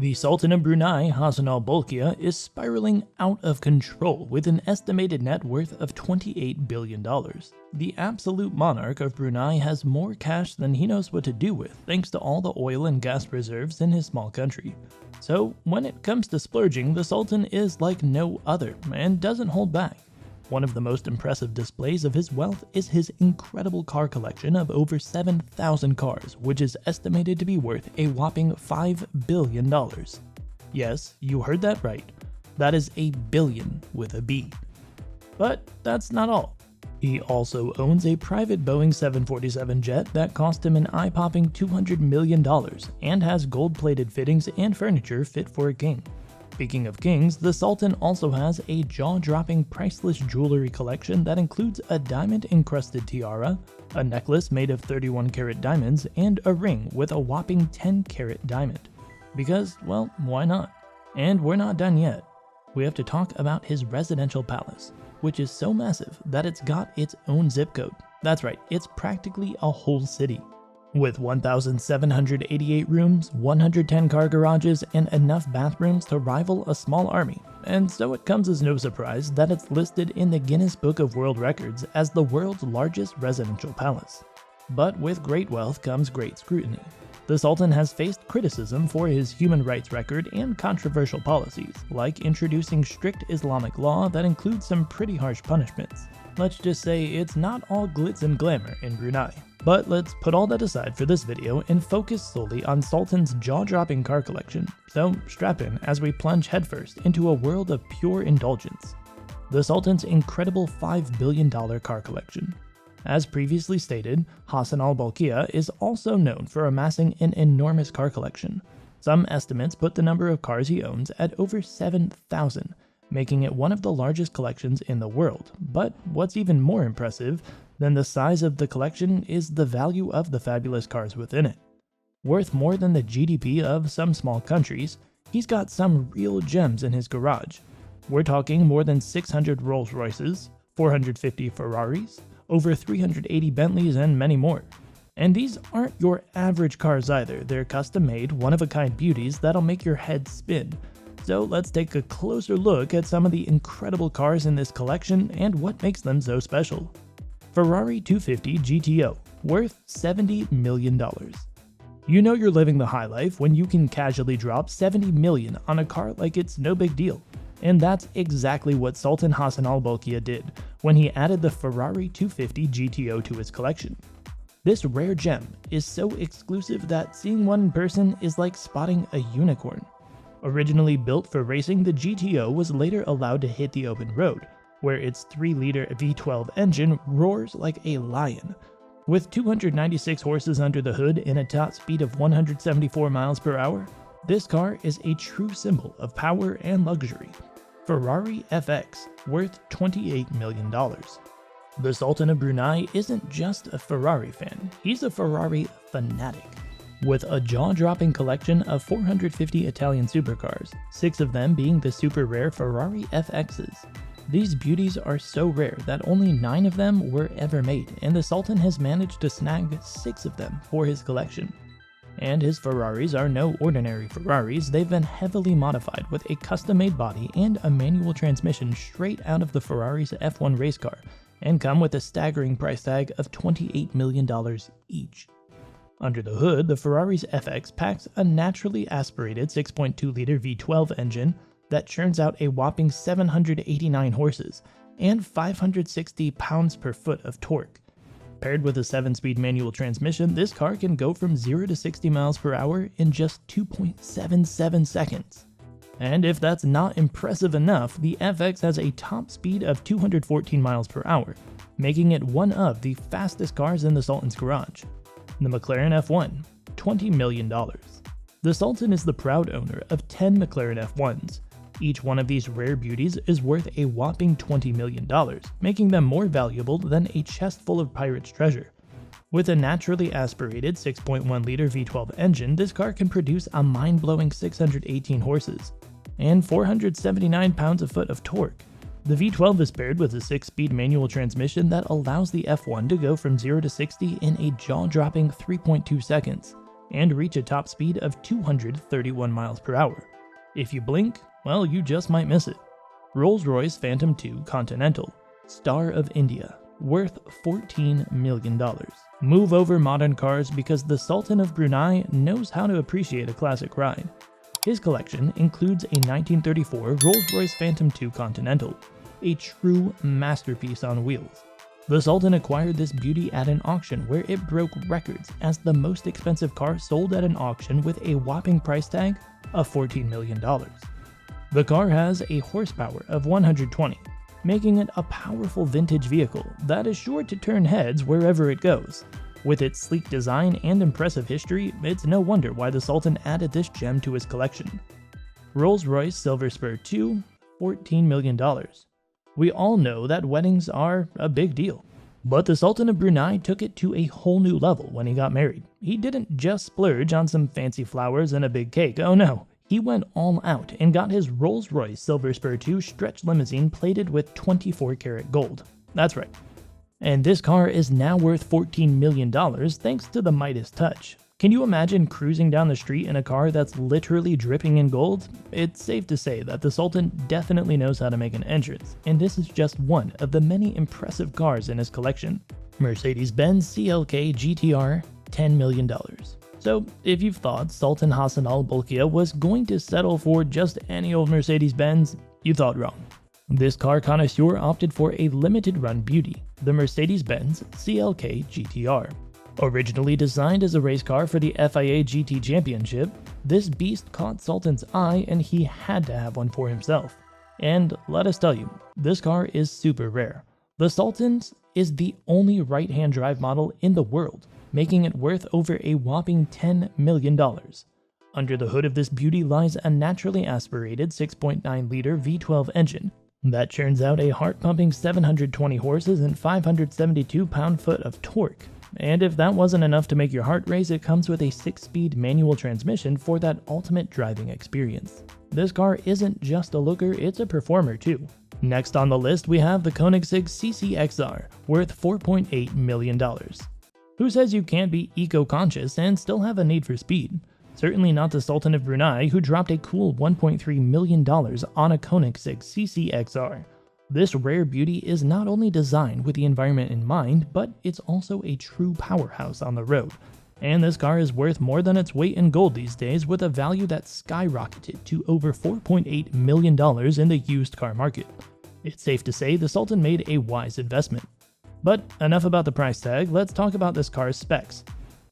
The Sultan of Brunei, Hassanal Bolkiah, is spiraling out of control with an estimated net worth of $28 billion. The absolute monarch of Brunei has more cash than he knows what to do with thanks to all the oil and gas reserves in his small country. So when it comes to splurging, the Sultan is like no other and doesn't hold back. One of the most impressive displays of his wealth is his incredible car collection of over 7,000 cars, which is estimated to be worth a whopping $5 billion. Yes, you heard that right. That is a billion with a B. But that's not all. He also owns a private Boeing 747 jet that cost him an eye-popping $200 million and has gold-plated fittings and furniture fit for a king. Speaking of kings, the Sultan also has a jaw-dropping priceless jewelry collection that includes a diamond-encrusted tiara, a necklace made of 31-carat diamonds, and a ring with a whopping 10-carat diamond. Because, well, why not? And we're not done yet. We have to talk about his residential palace, which is so massive that it's got its own zip code. That's right, it's practically a whole city. With 1,788 rooms, 110 car garages, and enough bathrooms to rival a small army. And so it comes as no surprise that it's listed in the Guinness Book of World Records as the world's largest residential palace. But with great wealth comes great scrutiny. The Sultan has faced criticism for his human rights record and controversial policies, like introducing strict Islamic law that includes some pretty harsh punishments. Let's just say it's not all glitz and glamour in Brunei. But let's put all that aside for this video and focus solely on Sultan's jaw-dropping car collection, so strap in as we plunge headfirst into a world of pure indulgence. The Sultan's incredible $5 billion car collection. As previously stated, Hassanal Bolkiah is also known for amassing an enormous car collection. Some estimates put the number of cars he owns at over 7,000, making it one of the largest collections in the world. But what's even more impressive than the size of the collection is the value of the fabulous cars within it. Worth more than the GDP of some small countries, he's got some real gems in his garage. We're talking more than 600 Rolls-Royces, 450 Ferraris, over 380 Bentleys, and many more. And these aren't your average cars either. They're custom-made, one-of-a-kind beauties that'll make your head spin. So let's take a closer look at some of the incredible cars in this collection and what makes them so special. Ferrari 250 GTO, worth $70 million. You know you're living the high life when you can casually drop $70 million on a car like it's no big deal. And that's exactly what Sultan Hassanal Bolkiah did when he added the Ferrari 250 GTO to his collection. This rare gem is so exclusive that seeing one in person is like spotting a unicorn. Originally built for racing, the GTO was later allowed to hit the open road, where its 3-liter V12 engine roars like a lion. With 296 horses under the hood and a top speed of 174 miles per hour, this car is a true symbol of power and luxury. Ferrari FX, worth $28 million. The Sultan of Brunei isn't just a Ferrari fan, he's a Ferrari fanatic. With a jaw-dropping collection of 450 Italian supercars, 6 of them being the super rare Ferrari FXs. These beauties are so rare that only 9 of them were ever made, and the Sultan has managed to snag 6 of them for his collection. And his Ferraris are no ordinary Ferraris, they've been heavily modified with a custom-made body and a manual transmission straight out of the Ferrari's F1 race car, and come with a staggering price tag of $28 million each. Under the hood, the Ferrari's FX packs a naturally aspirated 6.2-liter V12 engine that churns out a whopping 789 horses and 560 pounds-per-foot of torque. Paired with a 7-speed manual transmission, this car can go from 0 to 60 miles per hour in just 2.77 seconds. And if that's not impressive enough, the FX has a top speed of 214 miles per hour, making it one of the fastest cars in the Sultan's garage. The McLaren F1, $20 million. The Sultan is the proud owner of 10 McLaren F1s. Each one of these rare beauties is worth a whopping $20 million, making them more valuable than a chest full of pirate's treasure. With a naturally aspirated 6.1-liter V12 engine, this car can produce a mind-blowing 618 horses and 479 pounds-a-foot of torque. The V12 is paired with a 6-speed manual transmission that allows the F1 to go from 0 to 60 in a jaw-dropping 3.2 seconds, and reach a top speed of 231 miles per hour. If you blink, well, you just might miss it. Rolls-Royce Phantom II Continental, Star of India, worth $14 million. Move over modern cars because the Sultan of Brunei knows how to appreciate a classic ride. His collection includes a 1934 Rolls-Royce Phantom II Continental, a true masterpiece on wheels. The Sultan acquired this beauty at an auction where it broke records as the most expensive car sold at an auction with a whopping price tag of $14 million. The car has a horsepower of 120, making it a powerful vintage vehicle that is sure to turn heads wherever it goes. With its sleek design and impressive history, it's no wonder why the Sultan added this gem to his collection. Rolls-Royce Silver Spur II, $14 million. We all know that weddings are a big deal, but the Sultan of Brunei took it to a whole new level when he got married. He didn't just splurge on some fancy flowers and a big cake, oh no. He went all out and got his Rolls-Royce Silver Spur II stretch limousine plated with 24-karat gold. That's right. And this car is now worth $14 million thanks to the Midas touch. Can you imagine cruising down the street in a car that's literally dripping in gold? It's safe to say that the Sultan definitely knows how to make an entrance, and this is just one of the many impressive cars in his collection. Mercedes-Benz CLK GTR, $10 million. So, if you've thought Sultan Hassanal Bolkiah was going to settle for just any old Mercedes-Benz, you thought wrong. This car connoisseur opted for a limited-run beauty, the Mercedes-Benz CLK GTR. Originally designed as a race car for the FIA GT Championship, this beast caught Sultan's eye and he had to have one for himself. And let us tell you, this car is super rare. The Sultan's is the only right-hand drive model in the world, making it worth over a whopping $10 million. Under the hood of this beauty lies a naturally aspirated 6.9-liter V12 engine that churns out a heart-pumping 720 horses and 572 pound-foot of torque. And if that wasn't enough to make your heart race, it comes with a 6-speed manual transmission for that ultimate driving experience. This car isn't just a looker, it's a performer too. Next on the list, we have the Koenigsegg CCXR, worth $4.8 million. Who says you can't be eco-conscious and still have a need for speed? Certainly not the Sultan of Brunei, who dropped a cool $1.3 million on a Koenigsegg CCXR. This rare beauty is not only designed with the environment in mind, but it's also a true powerhouse on the road. And this car is worth more than its weight in gold these days, with a value that skyrocketed to over $4.8 million in the used car market. It's safe to say the Sultan made a wise investment. But enough about the price tag, let's talk about this car's specs.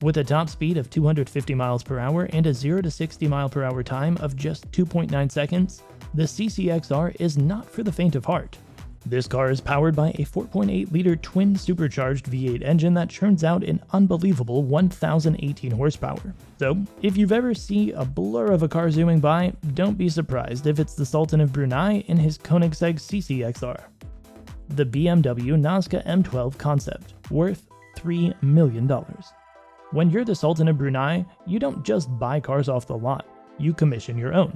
With a top speed of 250 miles per hour and a 0 to 60 mile per hour time of just 2.9 seconds, the CCXR is not for the faint of heart. This car is powered by a 4.8-liter twin supercharged V8 engine that churns out an unbelievable 1,018 horsepower. So, if you've ever seen a blur of a car zooming by, don't be surprised if it's the Sultan of Brunei in his Koenigsegg CCXR. The BMW Nazca M12 Concept, worth $3 million. When you're the Sultan of Brunei, you don't just buy cars off the lot, you commission your own.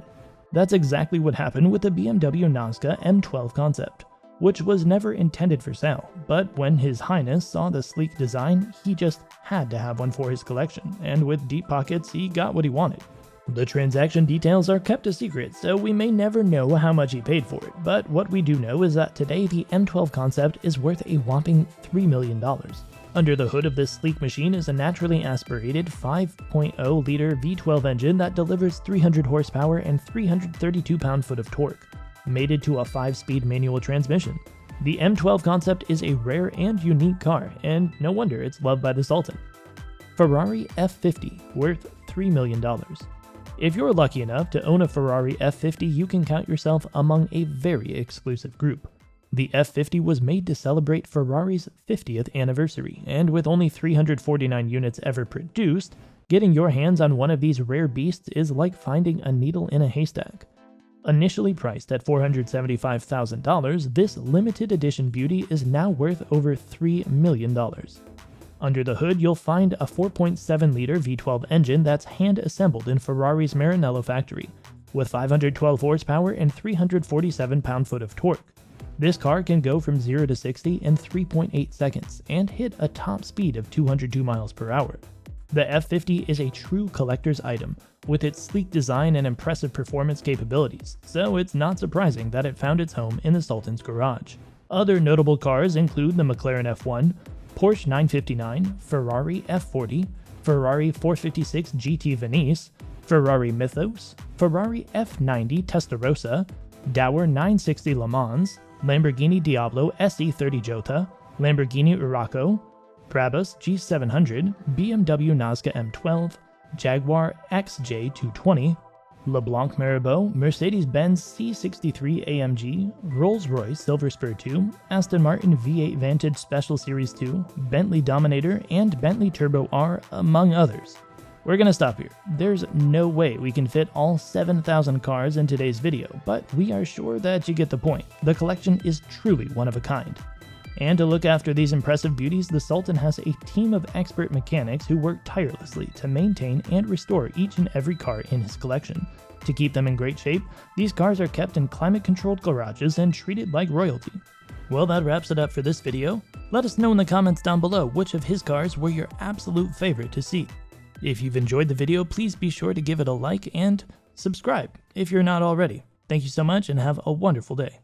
That's exactly what happened with the BMW Nazca M12 Concept, which was never intended for sale, but when His Highness saw the sleek design, he just had to have one for his collection, and with deep pockets, he got what he wanted. The transaction details are kept a secret, so we may never know how much he paid for it, but what we do know is that today the M12 Concept is worth a whopping $3 million. Under the hood of this sleek machine is a naturally aspirated 5.0-liter V12 engine that delivers 300 horsepower and 332 pound-foot of torque, mated to a 5-speed manual transmission. The M12 Concept is a rare and unique car, and no wonder it's loved by the Sultan. Ferrari F50, worth $3 million. If you're lucky enough to own a Ferrari F50, you can count yourself among a very exclusive group. The F50 was made to celebrate Ferrari's 50th anniversary, and with only 349 units ever produced, getting your hands on one of these rare beasts is like finding a needle in a haystack. Initially priced at $475,000, this limited edition beauty is now worth over $3 million. Under the hood, you'll find a 4.7-liter V12 engine that's hand-assembled in Ferrari's Maranello factory, with 512 horsepower and 347 pound-foot of torque. This car can go from 0 to 60 in 3.8 seconds and hit a top speed of 202 miles per hour. The F50 is a true collector's item, with its sleek design and impressive performance capabilities, so it's not surprising that it found its home in the Sultan's garage. Other notable cars include the McLaren F1, Porsche 959, Ferrari F40, Ferrari 456 GT Venice, Ferrari Mythos, Ferrari F90 Testarossa, Dower 960 Le Mans, Lamborghini Diablo SE30 Jota, Lamborghini Urraco, Brabus G700, BMW Nazca M12, Jaguar XJ220, LeBlanc Mirabeau, Mercedes-Benz C63 AMG, Rolls-Royce Silver Spur 2, Aston Martin V8 Vantage Special Series 2, Bentley Dominator, and Bentley Turbo R, among others. We're gonna stop here. There's no way we can fit all 7,000 cars in today's video, but we are sure that you get the point. The collection is truly one of a kind. And to look after these impressive beauties, the Sultan has a team of expert mechanics who work tirelessly to maintain and restore each and every car in his collection. To keep them in great shape, these cars are kept in climate-controlled garages and treated like royalty. Well, that wraps it up for this video. Let us know in the comments down below which of his cars were your absolute favorite to see. If you've enjoyed the video, please be sure to give it a like and subscribe if you're not already. Thank you so much and have a wonderful day.